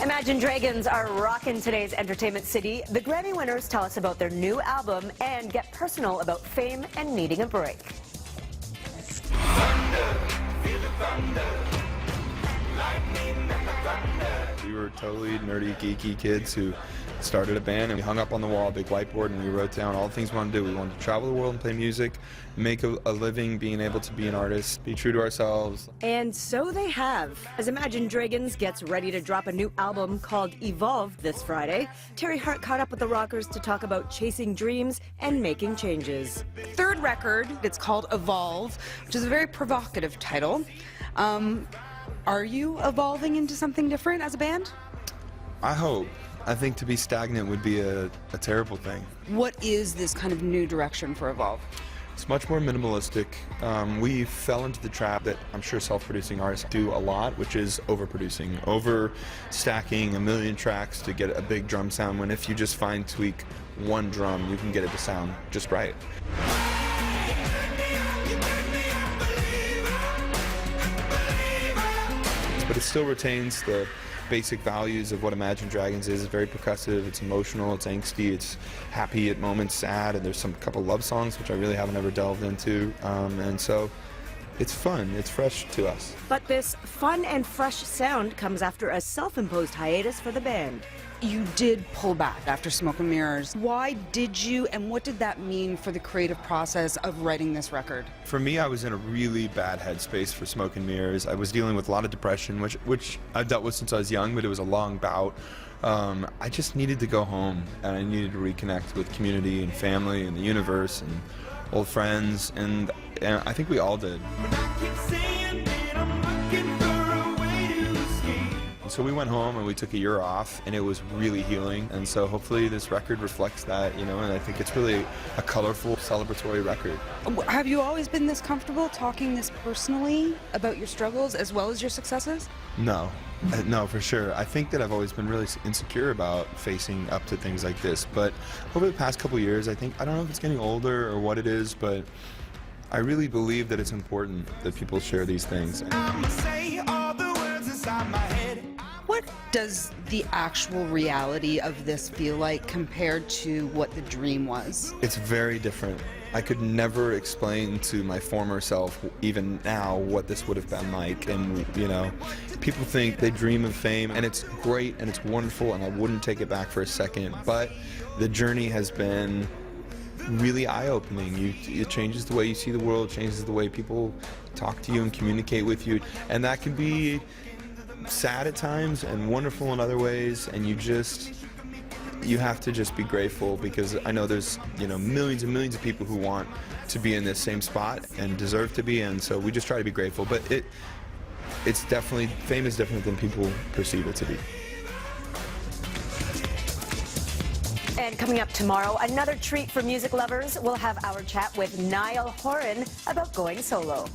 Imagine Dragons are rocking today's entertainment city. The Grammy winners tell us about their new album and get personal about fame and needing a break. We were totally nerdy, geeky kids who started a band, and we hung up on the wall a big whiteboard and we wrote down all the things we wanted to do. We wanted to travel the world and play music, make a living being able to be an artist, be true to ourselves. And so they have. As Imagine Dragons gets ready to drop a new album called Evolve this Friday, Terry Hart caught up with the rockers to talk about chasing dreams and making changes. Third record, it's called Evolve, which is a very provocative title. Are you evolving into something different as a band? I hope. I think to be stagnant would be a terrible thing. What is this kind of new direction for Evolve? It's much more minimalistic. We fell into the trap that I'm sure self-producing artists do a lot, which is overproducing, over-stacking a million tracks to get a big drum sound, when if you just fine-tweak one drum, you can get it to sound just right. But it still retains the basic values of what Imagine Dragons is. It's very percussive, it's emotional, it's angsty, it's happy at moments, sad, and there's some couple love songs which I really haven't ever delved into, and so it's fun, it's fresh to us. But this fun and fresh sound comes after a self-imposed hiatus for the band. You did pull back after Smoke and Mirrors. Why did you, and what did that mean for the creative process of writing this record? For me, I was in a really bad headspace for Smoke and Mirrors. I was dealing with a lot of depression, which I've dealt with since I was young, but it was a long bout. I just needed to go home, and I needed to reconnect with community and family and the universe and old friends, and I think we all did. So we went home and we took a year off, and it was really healing, and so hopefully this record reflects that, you know, and I think it's really a colorful, celebratory record. Have you always been this comfortable talking this personally about your struggles as well as your successes? No, no, for sure. I think that I've always been really insecure about facing up to things like this, but over the past couple years, I don't know if it's getting older or what it is, but I really believe that it's important that people share these things. I'ma say all the words inside my head. What does the actual reality of this feel like compared to what the dream was? It's very different. I could never explain to my former self, even now, what this would have been like. And, you know, people think they dream of fame, and it's great and it's wonderful, and I wouldn't take it back for a second. But the journey has been really eye-opening. It changes the way you see the world, changes the way people talk to you and communicate with you. And that can be sad at times and wonderful in other ways, and you have to just be grateful, because I know there's, you know, millions and millions of people who want to be in this same spot and deserve to be, and so we just try to be grateful. But it's definitely, fame is different than people perceive it to be. And coming up tomorrow, another treat for music lovers. We'll have our chat with Niall Horan about going solo.